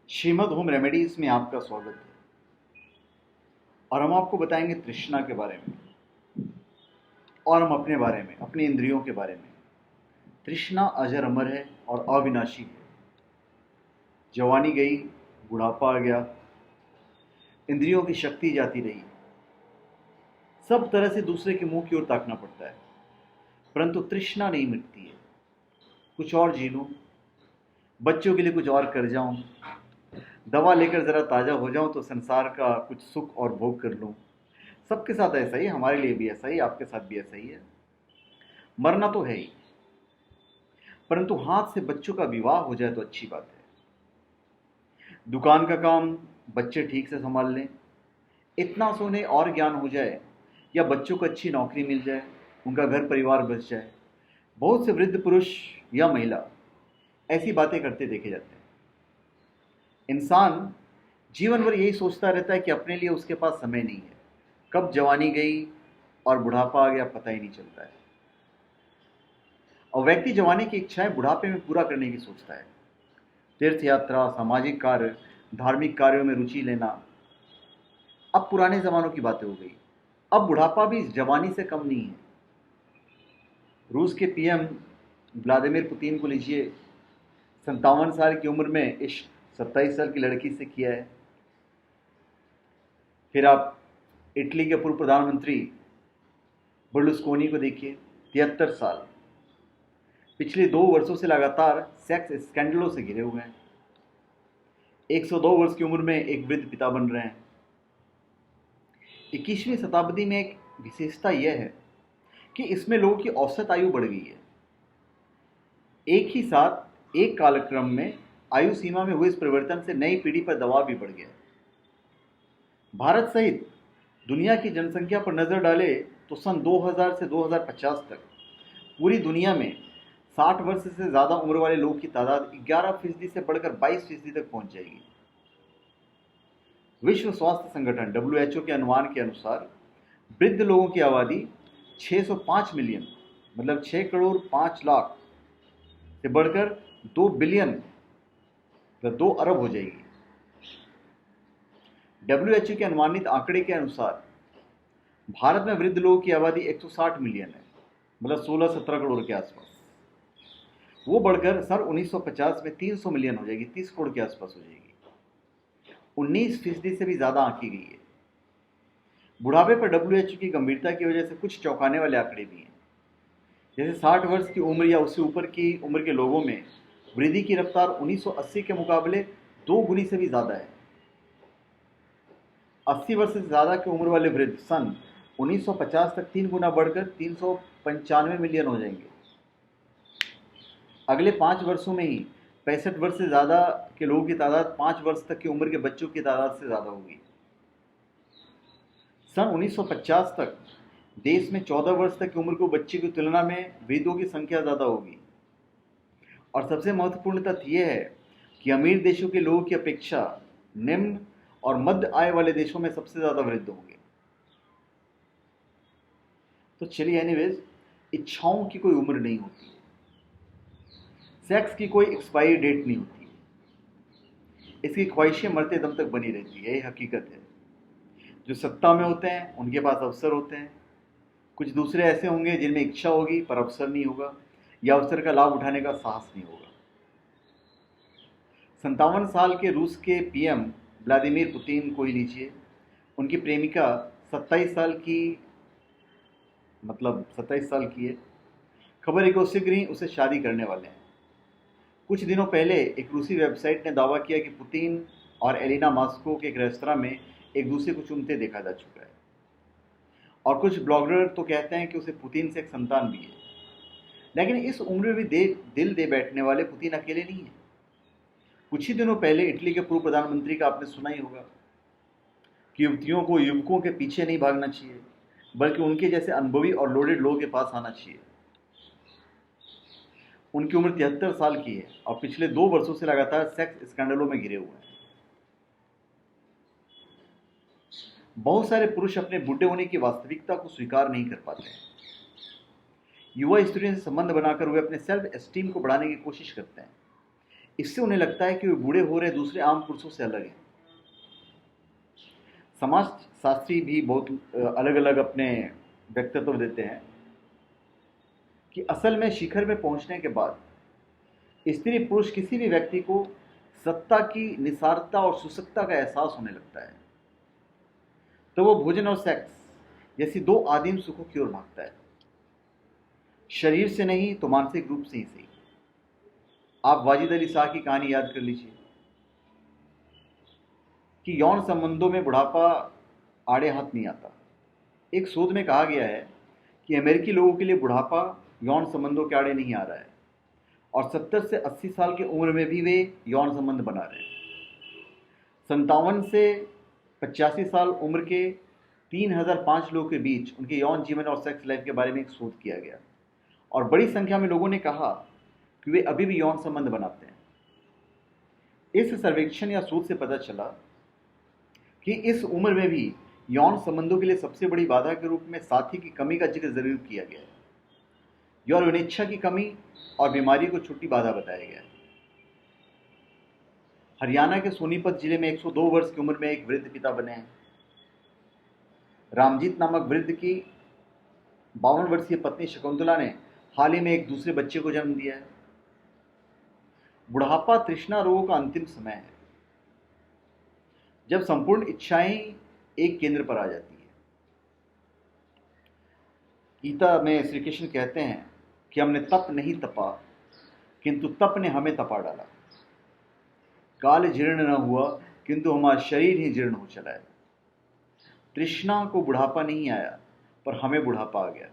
Shrimad home remedies में आपका स्वागत है। और हम आपको बताएंगे तृष्णा के बारे में और हम अपने बारे में, अपनी इंद्रियों के बारे में। तृष्णा अजर अमर है और अविनाशी है। जवानी गई, बुढ़ापा आ गया, इंद्रियों की शक्ति जाती रही, सब तरह से दूसरे के मुंह की ओर ताकना पड़ता है, परंतु तृष्णा नहीं मिटती है। कुछ और जी लूं, बच्चों के लिए कुछ और कर जाऊं, दवा लेकर जरा ताजा हो जाऊं तो संसार का कुछ सुख और भोग कर लूं। सबके साथ ऐसा ही, हमारे लिए भी ऐसा ही, आपके साथ भी ऐसा ही है। मरना तो है ही, परंतु हाथ से बच्चों का विवाह हो जाए तो अच्छी बात है। दुकान का काम बच्चे ठीक से संभाल लें, इतना सोने और ज्ञान हो जाए, या बच्चों को अच्छी नौकरी मिल जाए, उनका घर परिवार बच जाए। बहुत से वृद्ध पुरुष या महिला ऐसी बातें करते देखे जाते हैं। इंसान जीवन भर यही सोचता रहता है कि अपने लिए उसके पास समय नहीं है। कब जवानी गई और बुढ़ापा आ गया पता ही नहीं चलता है। और व्यक्ति जवानी की इच्छाएं बुढ़ापे में पूरा करने की सोचता है। तीर्थ यात्रा, सामाजिक कार्य, धार्मिक कार्यों में रुचि लेना अब पुराने जमानों की बातें हो गई। अब बुढ़ापा भी जवानी से कम नहीं है। रूस के पीएम व्लादिमीर पुतिन को लीजिए, 57 साल की उम्र में इश्क 27 साल की लड़की से किया है। फिर आप इटली के पूर्व प्रधानमंत्री बर्लुस्कोनी को देखिए, 73 साल, पिछले 2 वर्षों से लगातार सेक्स स्कैंडलों से घिरे हुए हैं। 102 वर्ष की उम्र में एक वृद्ध पिता बन रहे हैं। 21वीं शताब्दी में एक विशेषता यह है कि इसमें लोगों की औसत आयु बढ़ गई है। एक ही साथ एक कालक्रम में आयु सीमा में हुए इस परिवर्तन से नई पीढ़ी पर दबाव भी बढ़ गया। भारत सहित दुनिया की जनसंख्या पर नजर डाले तो सन 2000 से 2050 तक पूरी दुनिया में 60 वर्ष से ज्यादा उम्र वाले लोगों की तादाद 11% से बढ़कर 22% तक पहुंच जाएगी। विश्व स्वास्थ्य संगठन WHO के अनुमान के अनुसार वृद्ध लोगों की आबादी 605 मिलियन, मतलब 6 करोड़ 5 लाख से बढ़कर 2 बिलियन, मतलब 2 अरब हो जाएगी। WHO के अनुमानित आंकड़े के अनुसार भारत में वृद्ध लोगों की आबादी 160 मिलियन है, मतलब 16-17 करोड़ के आसपास। वो बढ़कर सन 1950 में 300 मिलियन हो जाएगी, 30 करोड़ के आसपास हो जाएगी। 19% से भी ज्यादा आंकी गई है। बुढ़ापे पर WHO की गंभीरता की वजह से कुछ चौंकाने वाले आंकड़े भी हैं। जैसे 60 वर्ष की उम्र या उससे ऊपर की उम्र के लोगों में वृद्धि की रफ्तार 1980 के मुकाबले 2 गुनी से भी ज्यादा है। 80 वर्ष से ज्यादा की उम्र वाले वृद्ध सन 1950 तक 3 गुना बढ़कर 395 मिलियन हो जाएंगे। अगले 5 वर्षों में ही 65 वर्ष से ज्यादा के लोगों की तादाद 5 वर्ष तक की उम्र के बच्चों की तादाद से ज्यादा होगी। सन 1950 तक देश में 14 वर्ष तक की उम्र के बच्चे की तुलना में वृद्धों की संख्या ज्यादा होगी। और सबसे महत्वपूर्ण तथ्य यह है कि अमीर देशों के लोगों की अपेक्षा निम्न और मध्य आय वाले देशों में सबसे ज्यादा वृद्ध होंगे। तो चलिए, एनीवेज, इच्छाओं की कोई उम्र नहीं होती है, सेक्स की कोई एक्सपायरी डेट नहीं होती है, इसकी ख्वाहिशें मरते दम तक बनी रहती है। ये हकीकत है। जो सत्ता में होते हैं उनके पास अवसर होते हैं, कुछ दूसरे ऐसे होंगे जिनमें इच्छा होगी पर अवसर नहीं होगा, या अवसर का लाभ उठाने का साहस नहीं होगा। 57 साल के रूस के पीएम व्लादिमीर पुतिन को ही लीजिए, उनकी प्रेमिका 27 साल की, मतलब 27 साल की है। खबर है कि वो शीघ्र ही उसे शादी करने वाले हैं। कुछ दिनों पहले एक रूसी वेबसाइट ने दावा किया कि पुतिन और एलिना मास्को के एक रेस्तरां में एक दूसरे को चूमते देखा जा चुका है। और कुछ ब्लॉगर तो कहते हैं कि उसे पुतिन से एक संतान भी है। लेकिन इस उम्र में भी दिल दे बैठने वाले पुतिन अकेले नहीं है। कुछ ही दिनों पहले इटली के पूर्व प्रधानमंत्री का आपने सुना ही होगा कि युवतियों को युवकों के पीछे नहीं भागना चाहिए, बल्कि उनके जैसे अनुभवी और लोडेड लोगों के पास आना चाहिए। उनकी उम्र 73 साल की है और पिछले 2 वर्षों से लगातार सेक्स स्कैंडलों में घिरे हुए हैं। बहुत सारे पुरुष अपने बुढ़े होने की वास्तविकता को स्वीकार नहीं कर पाते हैं। युवा स्त्रियों से संबंध बनाकर वे अपने सेल्फ एस्टीम को बढ़ाने की कोशिश करते हैं। इससे उन्हें लगता है कि वे बूढ़े हो रहे दूसरे आम पुरुषों से अलग हैं। समाज शास्त्री भी बहुत अलग अलग अपने व्यक्तित्व देते हैं कि असल में शिखर में पहुंचने के बाद स्त्री पुरुष किसी भी व्यक्ति को सत्ता की निसारता और सुसक्ता का एहसास होने लगता है, तो वो भोजन और सेक्स जैसी दो आदिम सुखों की ओर भागता है। शरीर से नहीं तो मानसिक रूप से ही सही। आप वाजिद अली शाह की कहानी याद कर लीजिए कि यौन संबंधों में बुढ़ापा आड़े हाथ नहीं आता। एक शोध में कहा गया है कि अमेरिकी लोगों के लिए बुढ़ापा यौन संबंधों के आड़े नहीं आ रहा है और 70 से 80 साल की उम्र में भी वे यौन संबंध बना रहे हैं। 57 से 85 साल उम्र के 3005 लोगों के बीच उनके यौन जीवन और सेक्स लाइफ के बारे में एक शोध किया गया और बड़ी संख्या में लोगों ने कहा कि वे अभी भी यौन संबंध बनाते हैं। इस सर्वेक्षण या शोध से पता चला कि इस उम्र में भी यौन संबंधों के लिए सबसे बड़ी बाधा के रूप में साथी की कमी का जिक्र जरूर किया गया है। यौन इच्छा की कमी और बीमारी को छोटी बाधा बताया गया है। हरियाणा के सोनीपत जिले में 102 वर्ष की उम्र में एक वृद्ध पिता बने हैं। रामजीत नामक वृद्ध की 52 वर्षीय पत्नी शकुंतला ने हाल ही में एक दूसरे बच्चे को जन्म दिया है। बुढ़ापा तृष्णा रोगों का अंतिम समय है, जब संपूर्ण इच्छाएं एक केंद्र पर आ जाती है। गीता में श्री कृष्ण कहते हैं कि हमने तप नहीं तपा, किंतु तप ने हमें तपा डाला। काल जीर्ण न हुआ, किंतु हमारा शरीर ही जीर्ण हो चला है। तृष्णा को बुढ़ापा नहीं आया, पर हमें बुढ़ापा आ गया।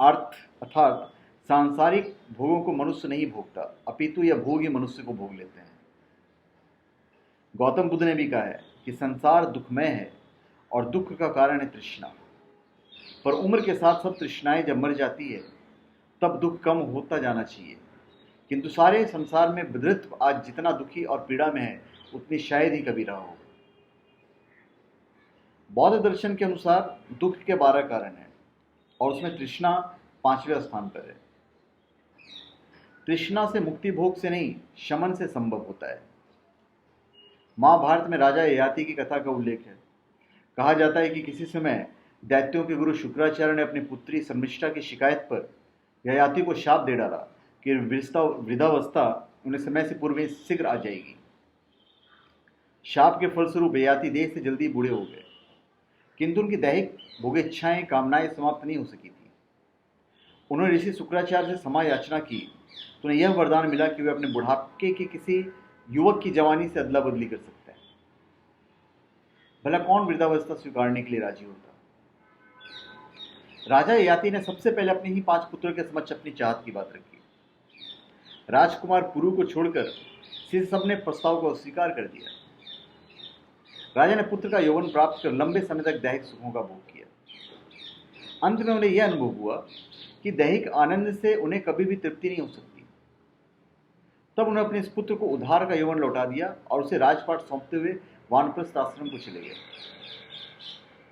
अर्थ अर्थात सांसारिक भोगों को मनुष्य नहीं भोगता, अपितु यह भोग ही मनुष्य को भोग लेते हैं। गौतम बुद्ध ने भी कहा है कि संसार दुखमय है और दुख का कारण है तृष्णा, पर उम्र के साथ सब तृष्णाएं जब मर जाती है तब दुख कम होता जाना चाहिए। किंतु सारे संसार में विद्रुत आज जितना दुखी और पीड़ा में है उतनी शायद ही कभी रहा होगा। बौद्ध दर्शन के अनुसार दुख के 12 कारण हैं और उसमें तृष्णा 5वें स्थान पर है। तृष्णा से मुक्ति भोग से नहीं, शमन से संभव होता है। महाभारत में राजा ययाति की कथा का उल्लेख है। कहा जाता है कि किसी समय दैत्यों के गुरु शुक्राचार्य ने अपनी पुत्री शर्मिष्ठा की शिकायत पर ययाति को शाप दे डाला कि वृद्धावस्था उन्हें समय से पूर्व शीघ्र आ जाएगी। शाप के फलस्वरूप ययाति देह से जल्दी बूढ़े हो गए, किंतु उनकी दैहिक भोगेच्छाएं कामनाएं समाप्त नहीं हो सकी थी। उन्होंने ऋषि शुक्राचार्य से क्षमा याचना की तो उन्हें यह वरदान मिला कि वे अपने बुढ़ापे के किसी युवक की जवानी से अदला बदली कर सकते हैं। भला कौन वृद्धावस्था स्वीकारने के लिए राजी होता? राजा ययाति ने सबसे पहले अपने ही 5 पुत्रों के समक्ष अपनी चाहत की बात रखी। राजकुमार पुरु को छोड़कर शेष सब ने प्रस्ताव को अस्वीकार कर दिया। राजा ने पुत्र का यौवन प्राप्त कर लंबे समय तक दैहिक सुखों का भोग किया। अंत में उन्हें यह अनुभव हुआ कि दैहिक आनंद से उन्हें कभी भी तृप्ति नहीं हो सकती। तब उन्होंने अपने इस पुत्र को उधार का यौवन लौटा दिया और उसे राजपाट सौंपते हुए वानप्रस्थ आश्रम को चले गए।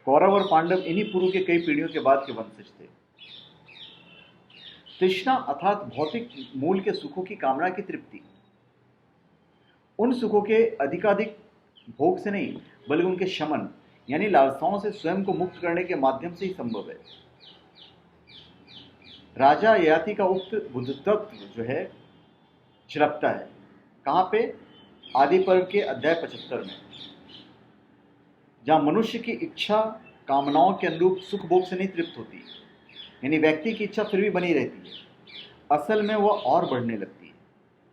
कौरव और पांडव इन्हीं पुरु के कई पीढ़ियों के बाद के वंशज थे। तृष्णा अर्थात भौतिक मूल के सुखों की कामना की तृप्ति उन सुखों के अधिकाधिक भोग से नहीं, बल्कि उनके शमन यानी लालसाओं से स्वयं को मुक्त करने के माध्यम से ही संभव है। राजा ययाति का उक्त बुद्ध तत्व जो है छिड़कता है कहाँ पे? आदि पर्व के अध्याय 75 में, जहां मनुष्य की इच्छा कामनाओं के अनुरूप सुख भोग से नहीं तृप्त होती, यानी व्यक्ति की इच्छा फिर भी बनी रहती है, असल में वह और बढ़ने लगती है।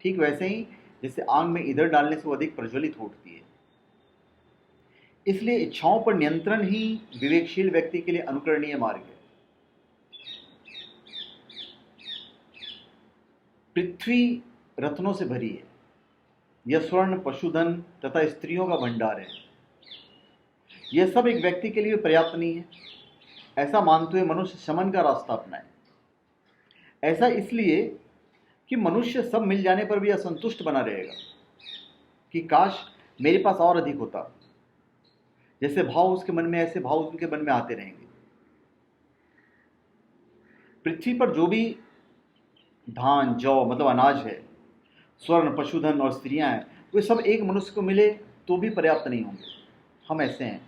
ठीक वैसे ही जैसे आग में ईंधन डालने से वो अधिक प्रज्वलित हो उठती है। इसलिए इच्छाओं पर नियंत्रण ही विवेकशील व्यक्ति के लिए अनुकरणीय मार्ग है। पृथ्वी रत्नों से भरी है, यह स्वर्ण पशुधन तथा स्त्रियों का भंडार है। यह सब एक व्यक्ति के लिए पर्याप्त नहीं है। ऐसा मानते हुए मनुष्य शमन का रास्ता अपनाए। ऐसा इसलिए कि मनुष्य सब मिल जाने पर भी असंतुष्ट बना रहेगा कि काश मेरे पास और अधिक होता। जैसे भाव उसके मन में, ऐसे भाव उनके मन में आते रहेंगे। पृथ्वी पर जो भी धान जौ मतलब अनाज है, स्वर्ण, पशुधन और स्त्रियां हैं, वे सब एक मनुष्य को मिले तो भी पर्याप्त नहीं होंगे। हम ऐसे हैं।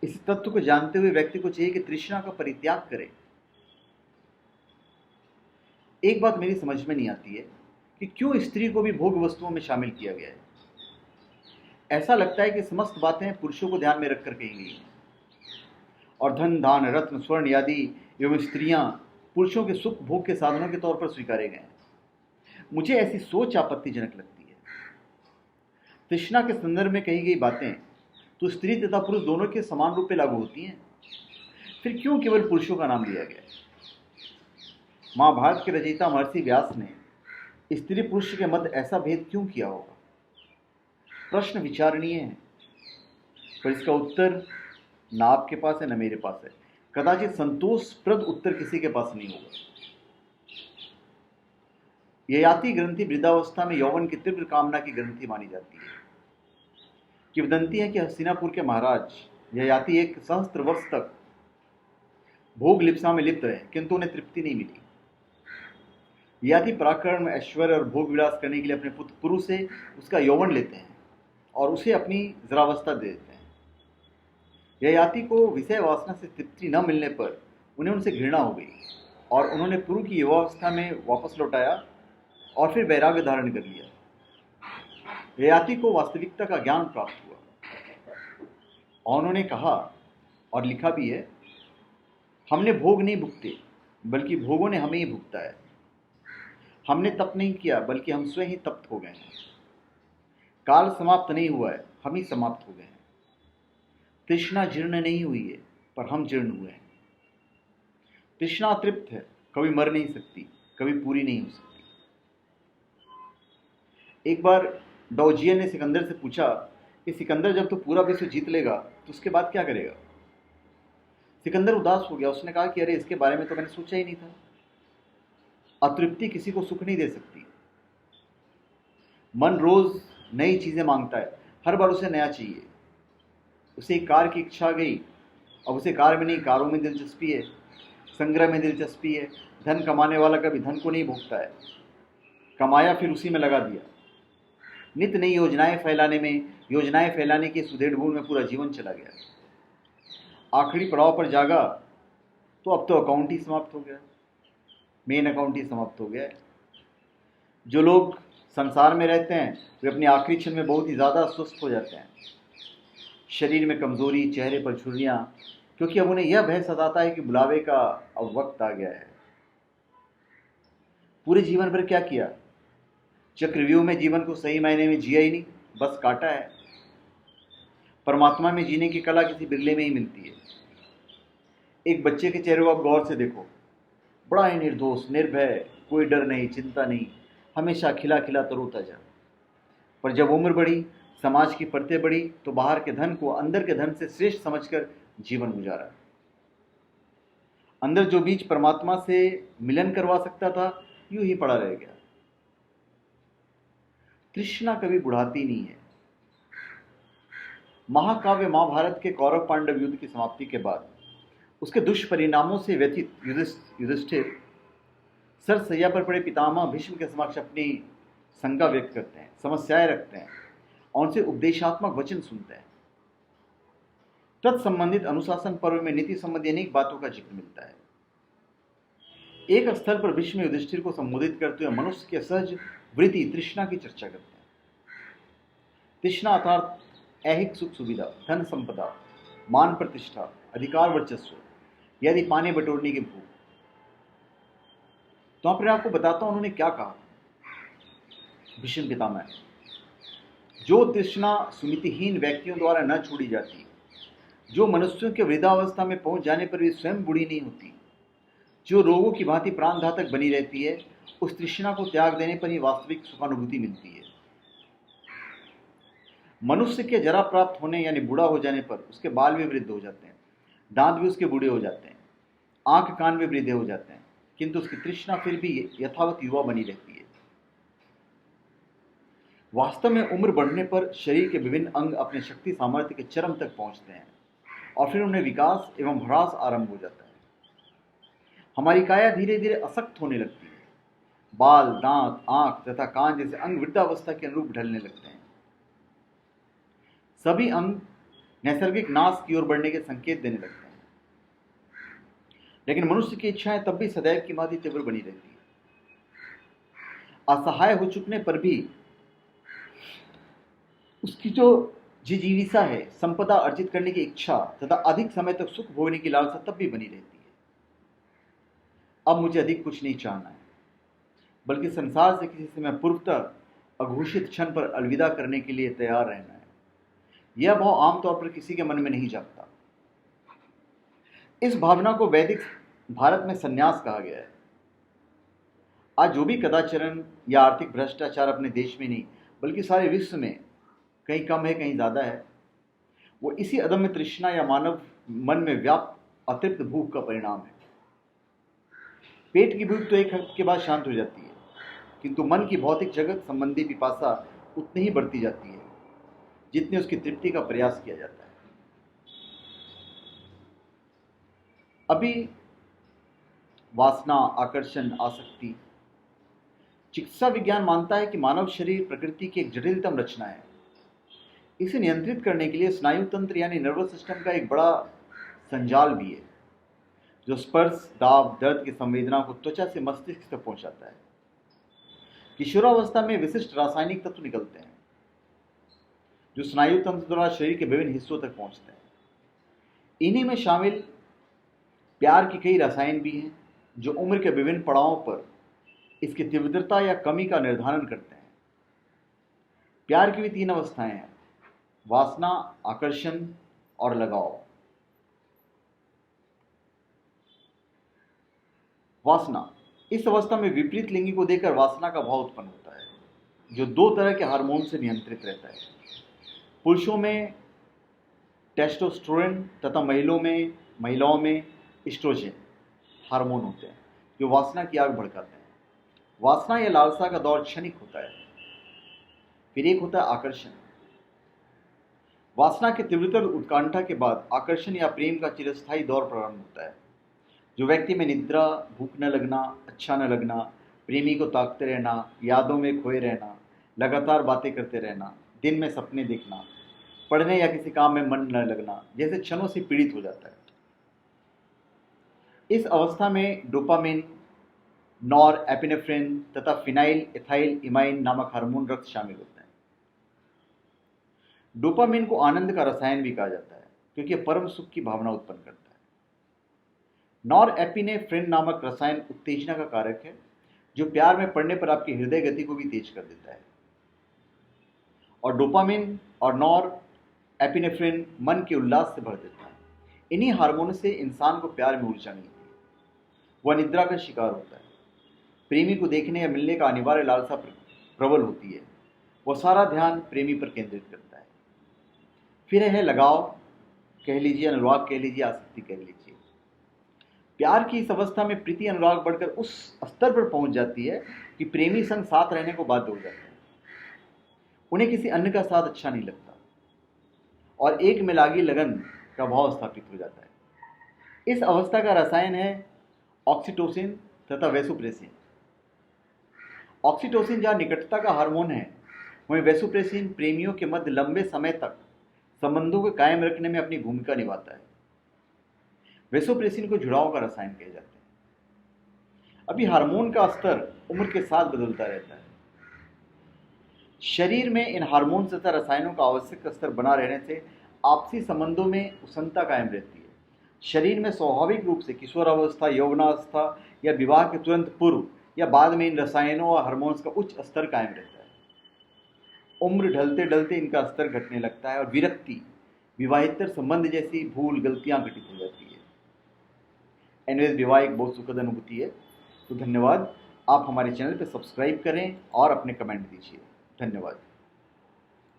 इस तत्व को जानते हुए व्यक्ति को चाहिए कि तृष्णा का परित्याग करे। एक बात मेरी समझ में नहीं आती है कि क्यों स्त्री को भी भोग वस्तुओं में शामिल किया गया है। ऐसा लगता है कि समस्त बातें पुरुषों को ध्यान में रखकर कही गई हैं और धन, दान, रत्न, स्वर्ण आदि एवं स्त्रियां पुरुषों के सुख भोग के साधनों के तौर पर स्वीकारे गए हैं। मुझे ऐसी सोच आपत्तिजनक लगती है। तृष्णा के संदर्भ में कही गई बातें तो स्त्री तथा पुरुष दोनों के समान रूप में लागू होती हैं। फिर क्यों केवल पुरुषों का नाम लिया गया? महाभारत के रचयिता महर्षि व्यास ने स्त्री पुरुष के मध्य ऐसा भेद क्यों किया होगा? प्रश्न विचारणीय है, पर इसका उत्तर न आपके पास है न मेरे पास है। कदाचित संतोषप्रद उत्तर किसी के पास नहीं होगा। ययाति ग्रंथि वृद्धावस्था में यौवन की तीव्र कामना की ग्रंथि मानी जाती है। किंवदंती है कि हस्तिनापुर के महाराज ययाति 1 सहस्त्र वर्ष तक भोग लिप्सा में लिप्त रहे, किंतु उन्हें तृप्ति नहीं मिली। ययाति पराक्रम, ऐश्वर्य और भोग विलास करने के लिए अपने पुत्र पुरु से उसका यौवन लेते हैं और उसे अपनी जरावस्था दे देते हैं। ययाति को विषय वासना से तृप्ति न मिलने पर उन्हें उनसे घृणा हो गई और उन्होंने पुरु की युवावस्था में वापस लौटाया और फिर वैराग्य धारण कर लिया। ययाति को वास्तविकता का ज्ञान प्राप्त हुआ और उन्होंने कहा और लिखा भी है, हमने भोग नहीं भुगते बल्कि भोगों ने हमें ही भुगता है। हमने तप नहीं किया बल्कि हम स्वयं ही तप्त हो गए हैं। काल समाप्त नहीं हुआ है, हम ही समाप्त हो गए हैं। तृष्णा जीर्ण नहीं हुई है पर हम जीर्ण हुए हैं। तृष्णा अतृप्त है, कभी मर नहीं सकती, कभी पूरी नहीं हो सकती। एक बार डॉजियन ने सिकंदर से पूछा कि सिकंदर, जब तो पूरा विश्व जीत लेगा तो उसके बाद क्या करेगा? सिकंदर उदास हो गया। उसने कहा कि अरे, इसके बारे में तो मैंने सोचा ही नहीं था। अतृप्ति किसी को सुख नहीं दे सकती। मन रोज नई चीजें मांगता है, हर बार उसे नया चाहिए। उसे एक कार की इच्छा आ गई, अब उसे कार में नहीं कारों में दिलचस्पी है, संग्रह में दिलचस्पी है। धन कमाने वाला कभी धन को नहीं भोगता है, कमाया फिर उसी में लगा दिया। नित्य नई योजनाएं फैलाने की सुधेड़ बूढ़ में पूरा जीवन चला गया। आखिरी पड़ाव पर जागा तो अब तो अकाउंट ही समाप्त हो गया, मेन अकाउंट ही समाप्त हो गया है। जो लोग संसार में रहते हैं वे अपने आखिरी क्षण में बहुत ही ज़्यादा अस्वस्थ हो जाते हैं। शरीर में कमजोरी, चेहरे पर झुर्रियाँ, क्योंकि अब उन्हें यह भय सताता है कि बुलावे का अब वक्त आ गया है। पूरे जीवन भर क्या किया? चक्रव्यूह में जीवन को सही मायने में जिया ही नहीं, बस काटा है। परमात्मा में जीने की कला किसी बिरले में ही मिलती है। एक बच्चे के चेहरे को आप गौर से देखो, बड़ा ही निर्दोष, निर्भय, कोई डर नहीं, चिंता नहीं, हमेशा खिला खिला तरोताजा। पर जब उम्र बढ़ी, समाज की परतें बढ़ी, तो बाहर के धन को अंदर के धन से श्रेष्ठ समझकर जीवन गुजारा। अंदर जो बीज परमात्मा से मिलन करवा सकता था, यूं ही पड़ा रह गया। तृष्णा कभी बुढ़ाती नहीं है। महाकाव्य महाभारत के कौरव पांडव युद्ध की समाप्ति के बाद उसके दुष्परिणामों से व्यथित युधिष्ठिर सरसैया पर पड़े पितामह भीष्म के समक्ष अपनी शंका व्यक्त करते हैं, समस्याएं रखते हैं और उनसे उपदेशात्मक वचन सुनते हैं। तत्संबंधित अनुशासन पर्व में नीति संबंधी अनेक बातों का जिक्र मिलता है। एक स्थल पर भीष्म युधिष्ठिर को संबोधित करते हुए मनुष्य के सहज वृत्ति तृष्णा की चर्चा करते हैं। तृष्णा अर्थात ऐहिक सुख सुविधा, धन संपदा, मान प्रतिष्ठा, अधिकार वर्चस्व, यदि पाने बटोरने की भूख। तो अपने आपको बताता हूं उन्होंने क्या कहा। भीष्म पितामह, जो तृष्णा सुमितिहीन व्यक्तियों द्वारा न छोड़ी जाती, जो मनुष्यों के वृद्धावस्था में पहुंच जाने पर भी स्वयं बूढ़ी नहीं होती, जो रोगों की भांति प्राणघातक बनी रहती है, उस तृष्णा को त्याग देने पर ही वास्तविक सुखानुभूति मिलती है। मनुष्य के जरा प्राप्त होने यानी बूढ़ा हो जाने पर उसके बाल भी वृद्ध हो जाते हैं, दांत भी उसके बूढ़े हो जाते हैं, आंख कान भी वृद्धे हो जाते हैं, किंतु उसकी तृष्णा फिर भी यथावत युवा बनी रहती है। वास्तव में उम्र बढ़ने पर शरीर के विभिन्न अंग अपने शक्ति सामर्थ्य के चरम तक पहुंचते हैं और फिर उनमें विकास एवं ह्रास आरंभ हो जाता है। हमारी काया धीरे धीरे असक्त होने लगती है, बाल, दांत, आंख तथा कान जैसे अंग वृद्धावस्था के अनुरूप ढलने लगते हैं। सभी अंग नैसर्गिक नाश की ओर बढ़ने के संकेत देने लगते हैं, लेकिन मनुष्य की इच्छाएं तब भी सदैव की भांति तीव्र बनी रहती है। असहाय हो चुकने पर भी उसकी जो जिजीविषा है, संपदा अर्जित करने की इच्छा तथा अधिक समय तक सुख भोगने की लालसा तब भी बनी रहती है। अब मुझे अधिक कुछ नहीं चाहना है, बल्कि संसार से किसी समय पूर्वतः अघोषित क्षण पर अलविदा करने के लिए तैयार रहना है। यह भाव आमतौर पर किसी के मन में नहीं जागता। इस भावना को वैदिक भारत में संन्यास कहा गया है। आज जो भी कदाचरण या आर्थिक भ्रष्टाचार अपने देश में नहीं बल्कि सारे विश्व में कहीं कम है कहीं ज्यादा है, वो इसी अदम्य तृष्णा या मानव मन में व्याप्त अतृप्त भूख का परिणाम है। पेट की भूख तो एक हफ्ते के बाद शांत हो जाती है, किंतु मन की भौतिक जगत संबंधी पिपासा उतनी ही बढ़ती जाती है जितने उसकी तृप्ति का प्रयास किया जाता है। अभी वासना, आकर्षण, आसक्ति। चिकित्सा विज्ञान मानता है कि मानव शरीर प्रकृति की एक जटिलतम रचना है। इसे नियंत्रित करने के लिए स्नायु तंत्र यानी नर्वस सिस्टम का एक बड़ा संजाल भी है, जो स्पर्श, दाब, दर्द की संवेदना को त्वचा से मस्तिष्क तक पहुंचाता है। किशोरावस्था में विशिष्ट रासायनिक तत्व निकलते हैं जो स्नायु तंत्र द्वारा शरीर के विभिन्न हिस्सों तक पहुंचते हैं। इन्हीं में शामिल प्यार की कई रसायन भी हैं जो उम्र के विभिन्न पड़ावों पर इसकी तीव्रता या कमी का निर्धारण करते हैं। प्यार की भी 3 अवस्थाएं हैं: वासना, आकर्षण और लगाव। वासना, इस अवस्था में विपरीत लिंगी को देखकर वासना का भाव उत्पन्न होता है, जो 2 तरह के हार्मोन से नियंत्रित रहता है। पुरुषों में टेस्टोस्टेरोन तथा महिलाओं में एस्ट्रोजन हार्मोन होते हैं जो वासना की आग भड़काते हैं। वासना या लालसा का दौर क्षणिक होता है। फिर एक होता है आकर्षण। वासना के तीव्रतर उत्कंठा के बाद आकर्षण या प्रेम का चिरस्थायी दौर प्रारंभ होता है, जो व्यक्ति में निद्रा, भूख न लगना, अच्छा न लगना, प्रेमी को ताकते रहना, यादों में खोए रहना, लगातार बातें करते रहना, दिन में सपने देखना, पढ़ने या किसी काम में मन न लगना जैसे क्षणों से पीड़ित हो जाता है। इस अवस्था में डोपामिन, नॉर एपिनेफ्रिन तथा फिनाइल एथाइल इमाइन नामक हार्मोन रक्त शामिल होते हैं। डोपामिन को आनंद का रसायन भी कहा जाता है क्योंकि परम सुख की भावना उत्पन्न करता है। नॉर एपिनेफ्रिन नामक रसायन उत्तेजना का कारक है जो प्यार में पड़ने पर आपकी हृदय गति को भी तेज कर देता है। और डोपामिन और नॉर एपिनेफ्रिन मन के उल्लास से भर देता है। इन्हीं हार्मोन से इंसान को प्यार में ऊर्जा मिलती है। वह निद्रा का शिकार होता है। प्रेमी को देखने या मिलने का अनिवार्य लालसा प्रबल होती है। वह सारा ध्यान प्रेमी पर केंद्रित करता है। फिर है लगाव, कह लीजिए अनुराग, कह लीजिए आसक्ति, कह लीजिए। प्यार की इस अवस्था में प्रीति अनुराग बढ़कर उस स्तर पर पहुंच जाती है कि प्रेमी संग साथ रहने को बाध्य हो जाते हैं। उन्हें किसी अन्य का साथ अच्छा नहीं लगता और एक में लागी लगन का भाव स्थापित हो जाता है। इस अवस्था का रसायन है ऑक्सीटोसिन तथा वैसोप्रेसिन। ऑक्सीटोसिन जहाँ निकटता का हार्मोन है, वहीं वैसोप्रेसिन प्रेमियों के मध्य लंबे समय तक संबंधों को कायम रखने में अपनी भूमिका निभाता है। वैसोप्रेसिन को जुड़ाव का रसायन कहे जाते हैं। अभी हार्मोन का स्तर उम्र के साथ बदलता रहता है। शरीर में इन हार्मोन तथा रसायनों का आवश्यक स्तर बना रहने से आपसी संबंधों में उष्णता कायम रहती है। शरीर में स्वाभाविक रूप से किशोरावस्था, यौवनावस्था या विवाह के तुरंत पूर्व या बाद में इन रसायनों और हार्मोन्स का उच्च स्तर कायम रहता है। उम्र ढलते ढलते इनका स्तर घटने लगता है और विरक्ति, विवाहितर संबंध जैसी भूल, गलतियां घटित हो जाती है। एनवेज विवाह एक बहुत सुखद अनुभूति है। तो धन्यवाद। आप हमारे चैनल पर सब्सक्राइब करें और अपने कमेंट दीजिए। धन्यवाद।